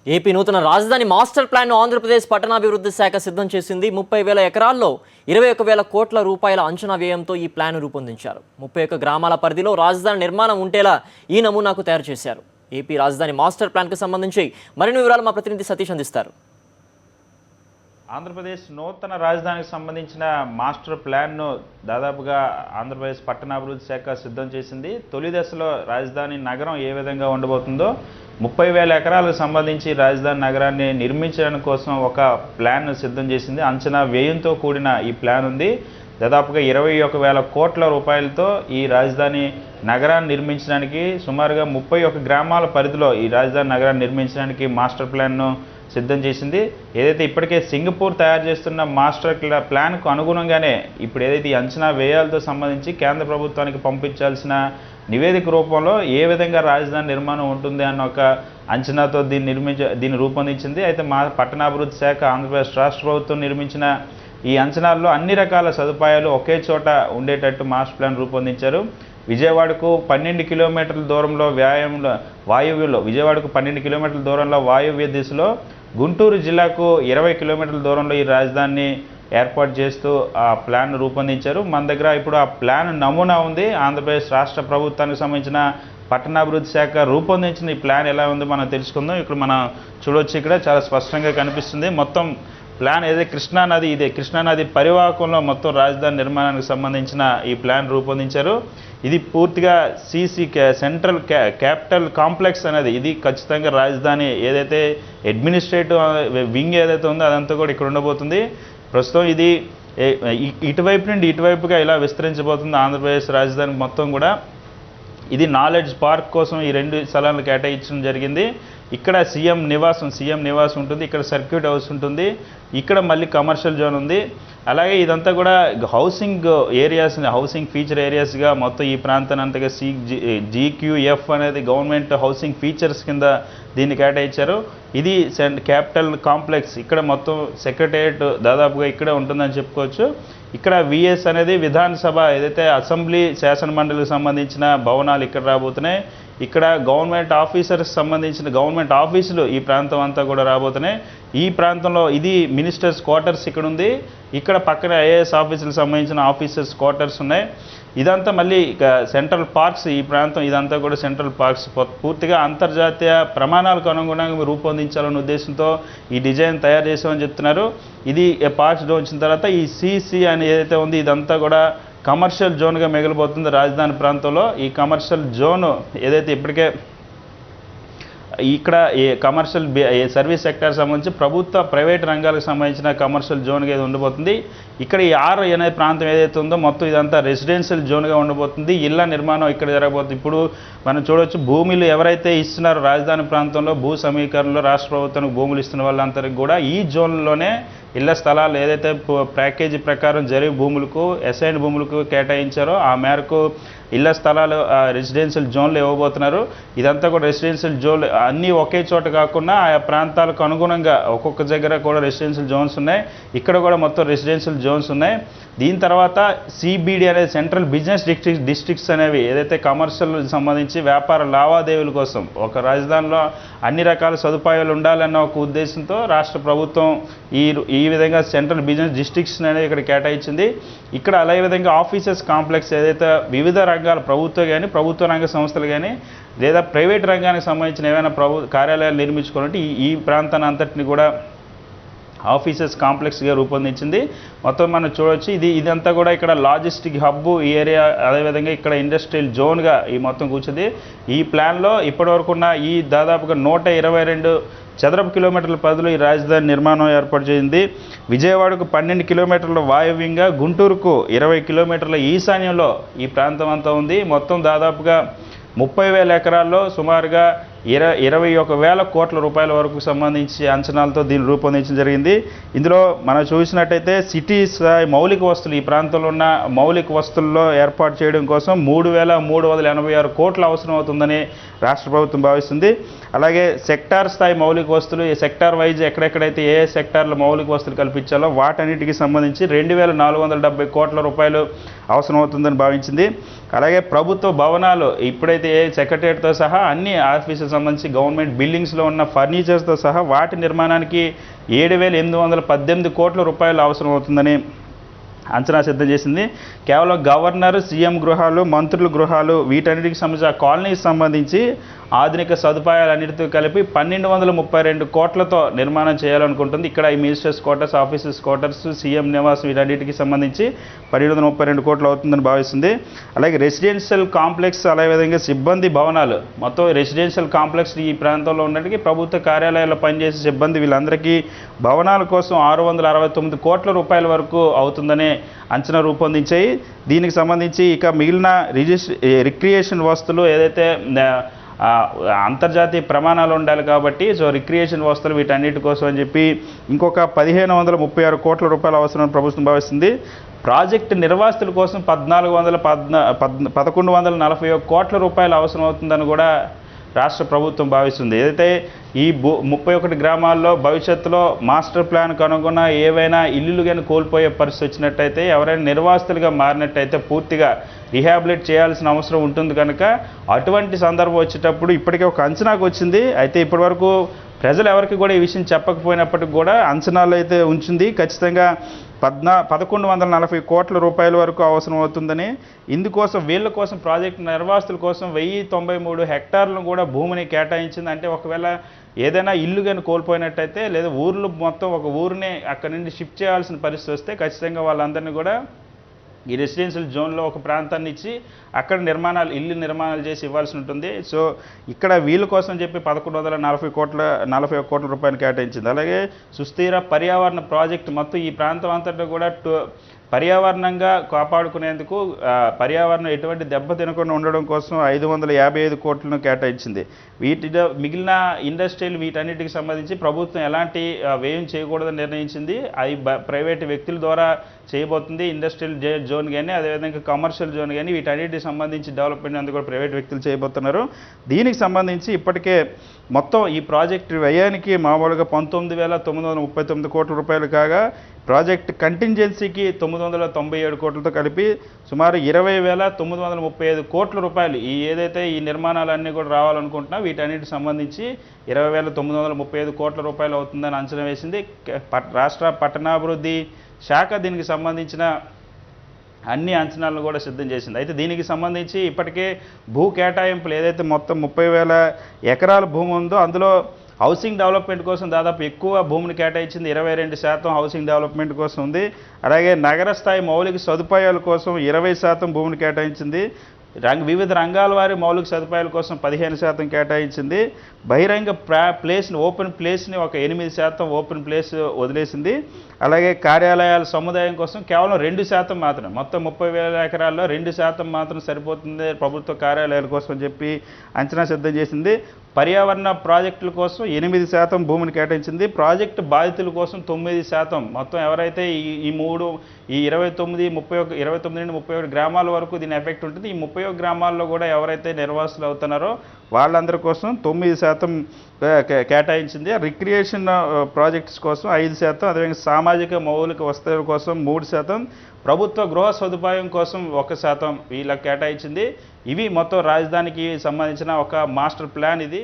AP నూతన రాజధాని master ప్లాన్ను ఆంధ్రప్రదేశ్ పట్టణాభివృద్ధి శాఖ సిద్ధం చేసింది. 30,000 ఎకరాల్లో 21,000 కోట్ల రూపాయల అంచనా వ్యయంతో ఈ ప్లాన్ రూపొందించారు. 31 గ్రామాల పరిధిలో రాజధాని నిర్మాణం ఉండేలా ఈ నమూనాకు తయారు చేశారు. ఏపీ రాజధాని మాస్టర్ ప్లాన్కు సంబంధించి మరిన్ని వివరాలు మా ప్రతినిధి సతీష్ అందిస్తారు. ఆంధ్రప్రదేశ్ నూతన రాజధానికి సంబంధించిన మాస్టర్ ప్లాన్ను దాదాపుగా ఆంధ్రప్రదేశ్ పట్టణాభివృద్ధి శాఖ సిద్ధం చేసింది. తొలి దశలో రాజధాని నగరం ఏ విధంగా ఉండబోతుందో 30,000 ఎకరాలకు సంబంధించి రాజధాని నగరాన్ని నిర్మించడానికి కోసం ఒక ప్లాన్ సిద్ధం చేసింది. అంచనా వ్యయంతో కూడిన ఈ ప్లాన్ ఉంది. దాదాపుగా 21,000 కోట్ల రూపాయలతో ఈ రాజధాని నగరాన్ని నిర్మించడానికి సుమారుగా 31 గ్రామాల పరిధిలో ఈ రాజధాని నగరాన్ని నిర్మించడానికి మాస్టర్ ప్లాన్ను సిద్ధం చేసింది. ఏదైతే ఇప్పటికే సింగపూర్ తయారు చేస్తున్న మాస్టర్ ప్లాన్కు అనుగుణంగానే ఇప్పుడు ఏదైతే ఈ అంచనా వ్యయాలతో సంబంధించి కేంద్ర ప్రభుత్వానికి పంపించాల్సిన నివేదిక రూపంలో ఏ విధంగా రాజధాని నిర్మాణం ఉంటుంది అన్న ఒక అంచనాతో దీన్ని రూపొందించింది. అయితే మా పట్టణాభివృద్ధి శాఖ ఆంధ్రప్రదేశ్ రాష్ట్ర ప్రభుత్వం నిర్మించిన ఈ అంచనాల్లో అన్ని రకాల సదుపాయాలు ఒకే చోట ఉండేటట్టు మాస్టర్ ప్లాన్ రూపొందించారు. విజయవాడకు 12 కిలోమీటర్ల దూరంలో విజయవాడకు 12 కిలోమీటర్ల దూరంలో వాయువ్య దిశలో, గుంటూరు జిల్లాకు 20 కిలోమీటర్ల దూరంలో ఈ రాజధానిని ఏర్పాటు చేస్తూ ఆ ప్లాన్ రూపొందించారు. మన దగ్గర ఇప్పుడు ఆ ప్లాన్ నమూనా ఉంది. ఆంధ్రప్రదేశ్ రాష్ట్ర ప్రభుత్వానికి సంబంధించిన పట్టణాభివృద్ధి శాఖ రూపొందించిన ఈ ప్లాన్ ఎలా ఉందో మనం తెలుసుకుందాం. ఇక్కడ మనం చూడొచ్చు, ఇక్కడ చాలా స్పష్టంగా కనిపిస్తుంది. మొత్తం ప్లాన్ ఏదైతే కృష్ణానది పరివాహకంలో మొత్తం రాజధాని నిర్మాణానికి సంబంధించిన ఈ ప్లాన్ రూపొందించారు. ఇది పూర్తిగా సెంట్రల్ క్యాపిటల్ కాంప్లెక్స్ అనేది ఇది ఖచ్చితంగా రాజధాని ఏదైతే అడ్మినిస్ట్రేటివ్ వింగ్ ఏదైతే ఉందో అదంతా కూడా ఇక్కడ ఉండబోతుంది. ప్రస్తుతం ఇది ఇటువైపు నుండి ఇటువైపుగా ఇలా విస్తరించబోతుంది. ఆంధ్రప్రదేశ్ రాజధాని మొత్తం కూడా ఇది నాలెడ్జ్ పార్క్ కోసం ఈ 2 స్థలాలను కేటాయించడం జరిగింది. ఇక్కడ సీఎం నివాస్ ఉంటుంది, ఇక్కడ సర్క్యూట్ హౌస్ ఉంటుంది, ఇక్కడ మళ్ళీ కమర్షియల్ జోన్ ఉంది. అలాగే ఇదంతా కూడా హౌసింగ్ ఫీచర్ ఏరియాస్గా మొత్తం ఈ ప్రాంతాన్ని అంతగా GQF అనేది గవర్నమెంట్ హౌసింగ్ ఫీచర్స్ కింద దీన్ని కేటాయించారు. ఇది క్యాపిటల్ కాంప్లెక్స్. ఇక్కడ మొత్తం సెక్రటేరియట్ దాదాపుగా ఇక్కడే ఉంటుందని చెప్పుకోవచ్చు. ఇక్కడ VS అనేది విధానసభ ఏదైతే అసెంబ్లీ శాసనమండలికి సంబంధించిన భవనాలు ఇక్కడ రాబోతున్నాయి. ఇక్కడ గవర్నమెంట్ ఆఫీసులు ఈ ప్రాంతం అంతా కూడా రాబోతున్నాయి. ఈ ప్రాంతంలో ఇది మినిస్టర్స్ క్వార్టర్స్ ఇక్కడ ఉంది. ఇక్కడ పక్కన IAS ఆఫీసులకు సంబంధించిన ఆఫీసర్స్ క్వార్టర్స్ ఉన్నాయి. ఇదంతా మళ్ళీ ఇక సెంట్రల్ పార్క్స్. ఈ ప్రాంతం ఇదంతా కూడా సెంట్రల్ పార్క్స్ పూర్తిగా అంతర్జాతీయ ప్రమాణాలకు అనుగుణంగా రూపొందించాలనే ఉద్దేశంతో ఈ డిజైన్ తయారు చేసామని చెప్తున్నారు. ఇది పార్క్స్ వచ్చిన తర్వాత ఈ CC అని ఏదైతే ఉంది ఇదంతా కూడా కమర్షియల్ జోన్గా మిగిలిపోతుంది రాజధాని ప్రాంతంలో. ఈ కమర్షియల్ జోన్ ఏదైతే ఇప్పటికే ఇక్కడ ఈ కమర్షియల్ సర్వీస్ సెక్టర్ సంబంధించి ప్రైవేట్ రంగాలకు సంబంధించిన కమర్షియల్ జోన్గా ఇది ఉండబోతుంది. ఇక్కడ ఈ అనే ప్రాంతం ఏదైతే ఉందో మొత్తం ఇదంతా రెసిడెన్షియల్ జోన్గా ఉండబోతుంది. ఇళ్ల నిర్మాణం ఇక్కడ జరగబోతుంది. ఇప్పుడు మనం చూడవచ్చు, భూములు ఎవరైతే ఇస్తున్నారో రాజధాని ప్రాంతంలో భూ సమీకరణలో రాష్ట్ర ప్రభుత్వానికి భూములు ఇస్తున్న వాళ్ళందరికీ కూడా ఈ జోన్లోనే ఇళ్ల స్థలాలు ఏదైతే ప్యాకేజీ ప్రకారం జరిగే భూములకు అసైన్ భూములకు కేటాయించారో ఆ మేరకు ఇళ్ల స్థలాలు రెసిడెన్షియల్ జోన్లు ఇవ్వబోతున్నారు. ఇదంతా కూడా రెసిడెన్షియల్ జోన్లు అన్నీ ఒకే చోట కాకుండా ఆయా ప్రాంతాలకు అనుగుణంగా ఒక్కొక్క దగ్గర కూడా రెసిడెన్షియల్ జోన్స్ ఉన్నాయి. ఇక్కడ కూడా మొత్తం రెసిడెన్షియల్ జోన్స్ ఉన్నాయి. దీని తర్వాత CBD అనేది సెంట్రల్ బిజినెస్ డిస్ట్రిక్ట్స్ అనేవి ఏదైతే కమర్షియల్ సంబంధించి వ్యాపార లావాదేవీల కోసం ఒక రాజధానిలో అన్ని రకాల సదుపాయాలు ఉండాలన్న ఒక ఉద్దేశంతో రాష్ట్ర ప్రభుత్వం ఈ విధంగా సెంట్రల్ బిజినెస్ డిస్ట్రిక్ట్స్ అనేది ఇక్కడ కేటాయించింది. ఇక్కడ అదే విధంగా ఆఫీసెస్ కాంప్లెక్స్ ఏదైతే వివిధ రంగాల ప్రభుత్వ రంగ సంస్థలు కానీ లేదా ప్రైవేట్ రంగానికి సంబంధించిన ఏమైనా కార్యాలయాలు నిర్మించుకోవాలంటే ఈ ప్రాంతాన్ని అంతటిని కూడా ఆఫీసెస్ కాంప్లెక్స్గా రూపొందించింది. మొత్తం మనం చూడవచ్చు, ఇదంతా కూడా ఇక్కడ లాజిస్టిక్ హబ్ ఈ ఏరియా, అదేవిధంగా ఇక్కడ ఇండస్ట్రియల్ జోన్గా ఈ మొత్తం కూర్చుంది. ఈ ప్లాన్లో ఇప్పటివరకు ఉన్న ఈ దాదాపుగా 122 చదరపు కిలోమీటర్ల పరిధిలో ఈ రాజధాని నిర్మాణం ఏర్పాటు చేసింది. విజయవాడకు 12 కిలోమీటర్ల వాయువ్యంగా, గుంటూరుకు 20 కిలోమీటర్ల ఈశాన్యంలో ఈ ప్రాంతం అంతా ఉంది. మొత్తం దాదాపుగా 30,000 ఎకరాల్లో సుమారుగా 21,000 కోట్ల రూపాయల వరకు సంబంధించి అంచనాలతో దీన్ని రూపొందించడం జరిగింది. ఇందులో మనం చూసినట్టయితే సిటీ స్థాయి మౌలిక వస్తువులు, ఈ ప్రాంతంలో ఉన్న మౌలిక వస్తువుల్లో ఏర్పాటు చేయడం కోసం 3,386 కోట్ల అవసరం అవుతుందని రాష్ట్ర ప్రభుత్వం భావిస్తుంది. అలాగే సెక్టార్ స్థాయి మౌలిక వస్తువులు, ఈ సెక్టార్ వైజ్ ఎక్కడెక్కడైతే ఏ సెక్టార్లో మౌలిక వస్తువులు కల్పించాలో వాటన్నిటికీ సంబంధించి 2,470 కోట్ల రూపాయలు అవసరం అవుతుందని భావించింది. అలాగే ప్రభుత్వ భవనాలు ఇప్పుడైతే ఏ సెక్రటరియట్తో సహా అన్ని ఆఫీసులకు సంబంధించి గవర్నమెంట్ బిల్డింగ్స్లో ఉన్న ఫర్నిచర్స్తో సహా వాటి నిర్మాణానికి 7,818 కోట్ల రూపాయలు అవసరం అవుతుందని అంచనా సిద్ధం చేసింది. కేవలం గవర్నర్, సీఎం గృహాలు, మంత్రుల గృహాలు వీటన్నిటికి సంబంధించి ఆ కాలనీకి సంబంధించి ఆధునిక సదుపాయాలన్నిటితో కలిపి 1,232 కోట్లతో నిర్మాణం చేయాలనుకుంటుంది. ఇక్కడ ఈ ministers quarters, officers quarters, CM నివాసం వీటన్నిటికి సంబంధించి 1,232 కోట్లు అవుతుందని భావిస్తుంది. అలాగే రెసిడెన్షియల్ కాంప్లెక్స్, అదేవిధంగా సిబ్బంది భవనాలు, మొత్తం రెసిడెన్షియల్ కాంప్లెక్స్ ఈ ప్రాంతంలో ఉన్నటికీ ప్రభుత్వ కార్యాలయాల్లో పనిచేసే సిబ్బంది వీళ్ళందరికీ భవనాల కోసం 669 కోట్ల రూపాయల వరకు అవుతుందని అంచనా రూపొందించాయి. దీనికి సంబంధించి ఇక మిగిలిన రిక్రియేషన్ వస్తువులు ఏదైతే అంతర్జాతీయ ప్రమాణాలు ఉండాలి కాబట్టి రిక్రియేషన్ వస్తువులు వీటన్నిటి కోసం అని చెప్పి ఇంకొక 1,536 కోట్ల రూపాయలు అవసరం ప్రభుత్వం భావిస్తుంది. ప్రాజెక్టు నిర్వాసితుల కోసం 1,441 కోట్ల రూపాయలు అవసరం అవుతుందని కూడా రాష్ట్ర ప్రభుత్వం భావిస్తుంది. ఏదైతే ఈ 31 గ్రామాల్లో భవిష్యత్తులో మాస్టర్ ప్లాన్కు అనుగుణ ఏవైనా ఇల్లులు కానీ కోల్పోయే పరిస్థితి వచ్చినట్టయితే, ఎవరైనా నిర్వాసితులుగా మారినట్టయితే పూర్తిగా రీహాబిలిట్ చేయాల్సిన అవసరం ఉంటుంది కనుక అటువంటి సందర్భం వచ్చేటప్పుడు ఇప్పటికే ఒక అంచనాకు వచ్చింది. అయితే ఇప్పటివరకు ప్రజలు ఎవరికి కూడా ఈ విషయం చెప్పకపోయినప్పటికీ కూడా అంచనాలు అయితే ఉంచింది. ఖచ్చితంగా 1,140 కోట్ల రూపాయల వరకు అవసరం అవుతుందని, ఇందుకోసం వీళ్ళ కోసం ప్రాజెక్టు నిర్వాసితుల కోసం 1,093 హెక్టార్లను కూడా భూమిని కేటాయించింది. అంటే ఒకవేళ ఏదైనా ఇల్లు కానీ కోల్పోయినట్టయితే లేదా ఊర్లు మొత్తం ఒక ఊరిని అక్కడి నుండి షిఫ్ట్ చేయాల్సిన పరిస్థితి వస్తే ఖచ్చితంగా వాళ్ళందరినీ కూడా ఈ రెసిడెన్షియల్ జోన్లో ఒక ప్రాంతాన్ని ఇచ్చి అక్కడ ఇల్లు నిర్మాణాలు చేసి ఇవ్వాల్సి ఉంటుంది. సో ఇక్కడ వీళ్ళ కోసం చెప్పి 1,140 కోట్ల రూపాయలు కేటాయించింది. అలాగే సుస్థిర పర్యావరణ ప్రాజెక్టు మొత్తం ఈ ప్రాంతం అంతటా కూడా పర్యావరణంగా కాపాడుకునేందుకు పర్యావరణం ఎటువంటి దెబ్బ తినకుండా ఉండడం కోసం 555 కోట్లను కేటాయించింది. వీటిలో మిగిలిన ఇండస్ట్రియల్ వీటన్నిటికి సంబంధించి ప్రభుత్వం ఎలాంటి వ్యయం చేయకూడదని నిర్ణయించింది. అవి ప్రైవేటు వ్యక్తుల ద్వారా చేయబోతుంది. ఇండస్ట్రియల్ జోన్ కానీ అదేవిధంగా కమర్షియల్ జోన్ కానీ వీటన్నిటికి సంబంధించి డెవలప్మెంట్ అంతా కూడా ప్రైవేట్ వ్యక్తులు చేయబోతున్నారు. దీనికి సంబంధించి ఇప్పటికే మొత్తం ఈ ప్రాజెక్టు వ్యయానికి మామూలుగా 19,939 కోట్ల రూపాయలు కాగా ప్రాజెక్ట్ కంటింజెన్సీకి 997 కోట్లతో కలిపి సుమారు 20,935 కోట్ల రూపాయలు ఏదైతే ఈ నిర్మాణాలన్నీ కూడా రావాలనుకుంటున్నా వీటన్నిటికి సంబంధించి 20,935 కోట్ల రూపాయలు అవుతుందని అంచనా వేసింది. రాష్ట్ర పట్టణాభివృద్ధి శాఖ దీనికి సంబంధించిన అన్ని అంచనాలను కూడా సిద్ధం చేసింది. అయితే దీనికి సంబంధించి ఇప్పటికే భూ కేటాయింపులు ఏదైతే మొత్తం 30,000 ఎకరాల భూమి ఉందో అందులో హౌసింగ్ డెవలప్మెంట్ కోసం దాదాపు ఎక్కువ భూమిని కేటాయించింది. 22% హౌసింగ్ డెవలప్మెంట్ కోసం ఉంది. అలాగే నగర స్థాయి మౌలిక సదుపాయాల కోసం 20% భూమిని కేటాయించింది. వివిధ రంగాల వారి మౌలిక సదుపాయాల కోసం 15% కేటాయించింది. బహిరంగ ప్లేస్ని ఓపెన్ ప్లేస్ని ఒక 8% ఓపెన్ ప్లేస్ వదిలేసింది. అలాగే కార్యాలయాల సముదాయం కోసం కేవలం 2% మాత్రమే, మొత్తం 30,000 ఎకరాల్లో 2% మాత్రం సరిపోతుంది ప్రభుత్వ కార్యాలయాల కోసం చెప్పి అంచనా సిద్ధం చేసింది. పర్యావరణ ప్రాజెక్టుల కోసం 8% భూమిని కేటాయించింది. ప్రాజెక్టు బాధితుల కోసం 9%, మొత్తం ఎవరైతే ఈ 29 నుండి 31 గ్రామాల వరకు దీని ఎఫెక్ట్ ఉంటుంది. ఈ 31 గ్రామాల్లో కూడా ఎవరైతే నిర్వాసులు అవుతున్నారో వాళ్ళందరి కోసం 9% కేటాయించింది. రిక్రియేషన్ ప్రాజెక్ట్స్ కోసం 5%, అదేవిధంగా సామాజిక మౌలిక వస్తువుల కోసం 3%, ప్రభుత్వ గృహ సదుపాయం కోసం 1% వీళ్ళకి కేటాయించింది. ఇవి మొత్తం రాజధానికి సంబంధించిన ఒక మాస్టర్ ప్లాన్ ఇది.